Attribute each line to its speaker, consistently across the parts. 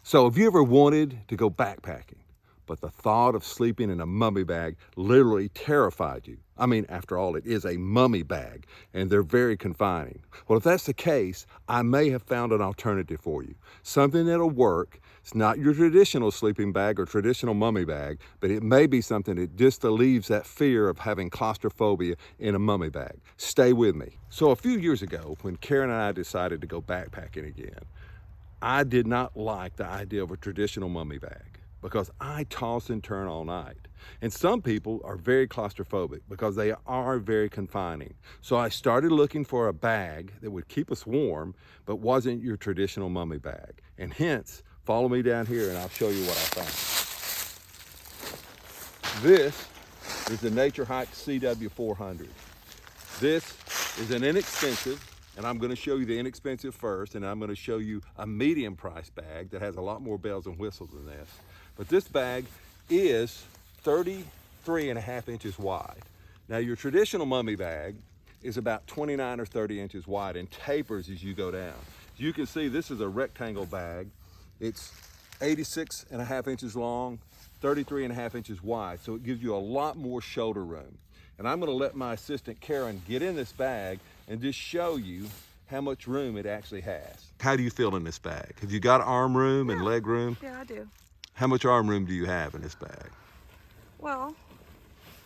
Speaker 1: So have you ever wanted to go backpacking, but the thought of sleeping in a mummy bag literally terrified you? I mean, after all, it is a mummy bag and they're very confining. Well, if that's the case, I may have found an alternative for you. Something that'll work. It's not your traditional sleeping bag or traditional mummy bag, but it may be something that just relieves that fear of having claustrophobia in a mummy bag. Stay with me. So a few years ago, when Karen and I decided to go backpacking again, I did not like the idea of a traditional mummy bag because I toss and turn all night. And some people are very claustrophobic because they are very confining. So I started looking for a bag that would keep us warm, but wasn't your traditional mummy bag. And hence, follow me down here and I'll show you what I found. This is the Naturehike CW400. This is an inexpensive, and I'm going to show you the inexpensive first, and I'm going to show you a medium price bag that has a lot more bells and whistles than this. But this bag is 33.5 inches wide. Now your traditional mummy bag is about 29 or 30 inches wide and tapers as you go down. You can see this is a rectangle bag. It's 86.5 inches long, 33.5 inches wide, so it gives you a lot more shoulder room. And I'm going to let my assistant Karen get in this bag and just show you how much room it actually has. How do you feel in this bag? Have you got arm room and leg room?
Speaker 2: Yeah, I do.
Speaker 1: How much arm room do you have in this bag?
Speaker 2: Well,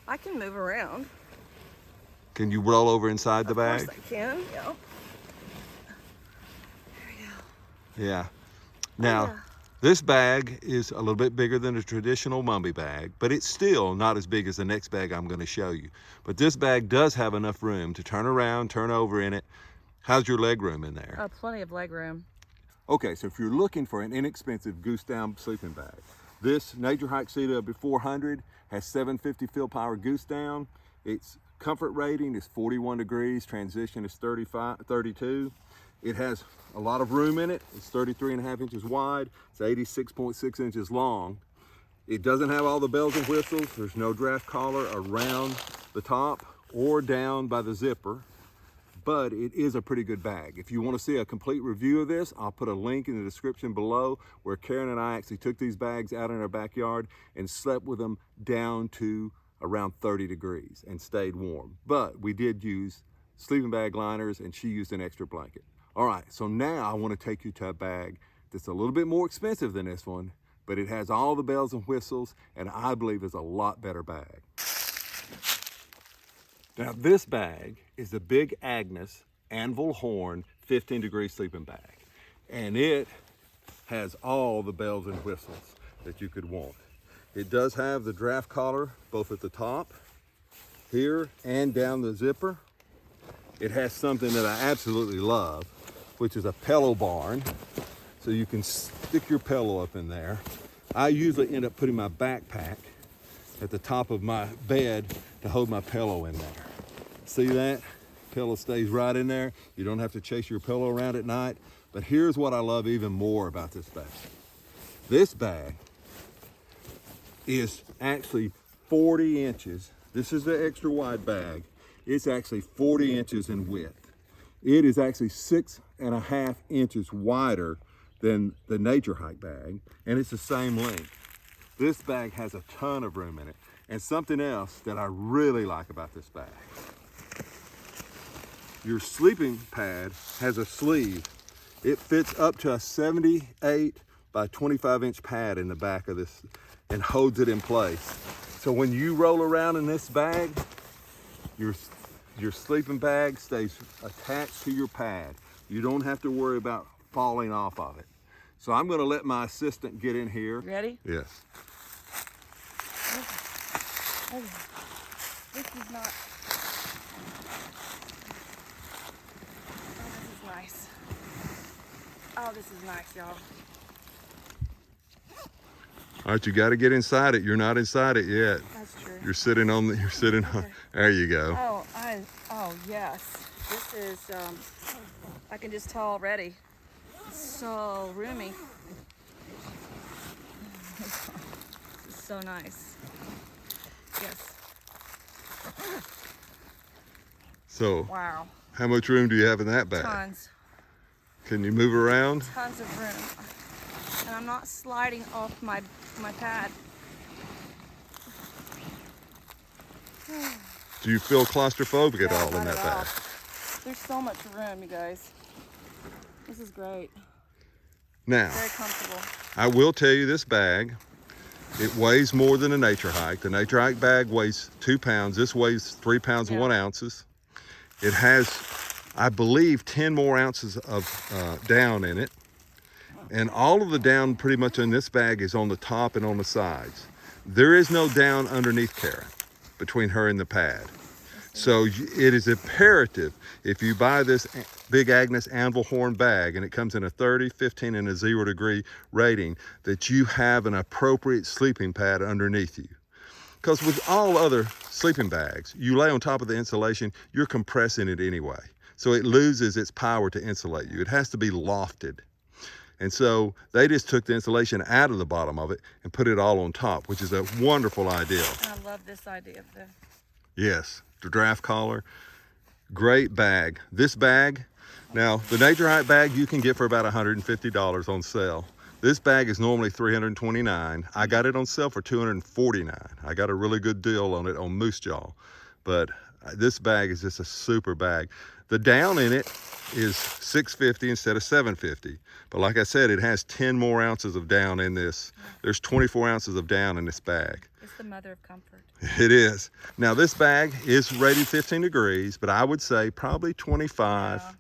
Speaker 2: I can move around.
Speaker 1: Can you roll over inside the bag?
Speaker 2: Of course I can, yeah. There we go.
Speaker 1: Yeah. Now, this bag is a little bit bigger than a traditional mummy bag, but it's still not as big as the next bag I'm going to show you. But this bag does have enough room to turn around, turn over in it. How's your leg room in there?
Speaker 2: Plenty of leg room.
Speaker 1: Okay, so if you're looking for an inexpensive goose down sleeping bag, this Naturehike CW400 has 750 fill power goose down. Its comfort rating is 41 degrees, transition is 32. It has a lot of room in it. It's 33.5 inches wide. It's 86.6 inches long. It doesn't have all the bells and whistles. There's no draft collar around the top or down by the zipper, but it is a pretty good bag. If you want to see a complete review of this, I'll put a link in the description below where Karen and I actually took these bags out in our backyard and slept with them down to around 30 degrees and stayed warm. But we did use sleeping bag liners and she used an extra blanket. All right, so now I want to take you to a bag that's a little bit more expensive than this one, but it has all the bells and whistles, and I believe is a lot better bag. Now this bag is the Big Agnes Anvil Horn 15 degree sleeping bag, and it has all the bells and whistles that you could want. It does have the draft collar both at the top here and down the zipper. It has something that I absolutely love, which is a pillow barn. So you can stick your pillow up in there. I usually end up putting my backpack at the top of my bed to hold my pillow in there. See that? Pillow stays right in there. You don't have to chase your pillow around at night. But here's what I love even more about this bag. This bag is actually 40 inches. This is the extra wide bag. It's actually 40 inches in width. It is actually 6.5 inches wider than the Naturehike bag, and it's the same length. This bag has a ton of room in it. And something else that I really like about this bag, your sleeping pad has a sleeve. It fits up to a 78 by 25 inch pad in the back of this and holds it in place. So when you roll around in this bag, your sleeping bag stays attached to your pad. You don't have to worry about falling off of it. So I'm going to let my assistant get in here.
Speaker 2: Ready?
Speaker 1: Yes.
Speaker 2: Oh, this is not. Oh, this is nice. Oh, this is nice, y'all.
Speaker 1: All right, you got to get inside it. You're not inside it yet.
Speaker 2: That's true.
Speaker 1: You're sitting on there you go.
Speaker 2: Oh, yes. This is, I can just tell already. It's so roomy. This is so nice. Yes.
Speaker 1: So,
Speaker 2: Wow.
Speaker 1: how much room do you have in that bag?
Speaker 2: Tons.
Speaker 1: Can you move around?
Speaker 2: Tons of room. And I'm not sliding off my pad.
Speaker 1: Do you feel claustrophobic at
Speaker 2: Yeah,
Speaker 1: all in
Speaker 2: not
Speaker 1: that
Speaker 2: at
Speaker 1: bag?
Speaker 2: all. There's so much room, you guys. This is great.
Speaker 1: Now,
Speaker 2: Very comfortable.
Speaker 1: I will tell you this bag, it weighs more than a Naturehike. The Naturehike bag weighs 2 pounds. This weighs 3 pounds, 1 ounces. It has, I believe, 10 more ounces of down in it. And all of the down pretty much in this bag is on the top and on the sides. There is no down underneath Karen, between her and the pad. So it is imperative, if you buy this Big Agnes Anvil Horn bag, and it comes in a 30, 15, and a 0 degree rating, that you have an appropriate sleeping pad underneath you. Because with all other sleeping bags, you lay on top of the insulation, you're compressing it anyway. So it loses its power to insulate you. It has to be lofted. And so they just took the insulation out of the bottom of it and put it all on top, which is a wonderful idea.
Speaker 2: I love this idea of the...
Speaker 1: Yes, the draft collar, great bag. This bag, now the Naturehike bag you can get for about $150 on sale. This bag is normally $329. I got it on sale for $249. I got a really good deal on it on Moose Jaw. But this bag is just a super bag. The down in it is $650 instead of $750. But like I said, it has 10 more ounces of down in this. There's 24 ounces of down in this bag.
Speaker 2: It's the mother of comfort.
Speaker 1: It is. Now this bag is rated 15 degrees, but I would say probably 25.
Speaker 2: Yeah.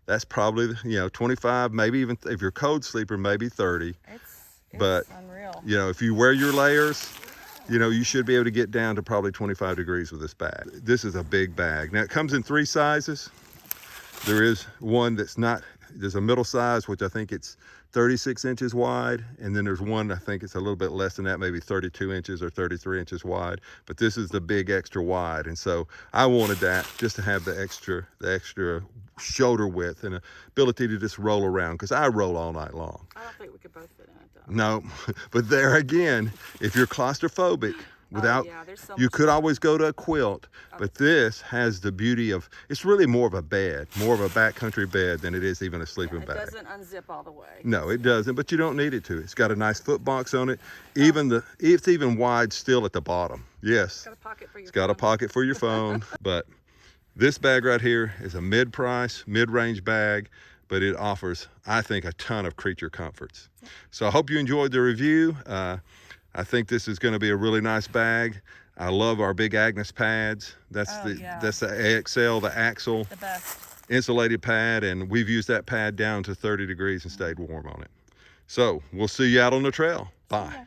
Speaker 1: That's probably, 25, maybe even if you're a cold sleeper, maybe 30.
Speaker 2: It's
Speaker 1: But,
Speaker 2: unreal.
Speaker 1: if you wear your layers, you should be able to get down to probably 25 degrees with this bag. This is a big bag. Now it comes in 3 sizes. There is one that's not, there's a middle size, which I think it's 36 inches wide. And then there's one, I think it's a little bit less than that, maybe 32 inches or 33 inches wide. But this is the big extra wide. And so I wanted that just to have the extra shoulder width and ability to just roll around, because I roll all night long.
Speaker 2: I don't think we could both fit in it though.
Speaker 1: No, but there again, if you're claustrophobic, you could always go to a quilt, but this has the beauty of, it's really more of a bed, more of a backcountry bed than it is even a sleeping bag.
Speaker 2: It doesn't unzip all the way.
Speaker 1: No, it doesn't, but you don't need it to. It's got a nice foot box on it. It's even wide still at the bottom. Yes.
Speaker 2: It's got a pocket for your
Speaker 1: It's got a pocket for your phone. But this bag right here is a mid-price, mid-range bag, but it offers, I think, a ton of creature comforts. So I hope you enjoyed the review. I think this is going to be a really nice bag. I love our Big Agnes pads. That's the AXL, the Axle,
Speaker 2: the best
Speaker 1: insulated pad, and we've used that pad down to 30 degrees and stayed warm on it. So we'll see you out on the trail. Bye.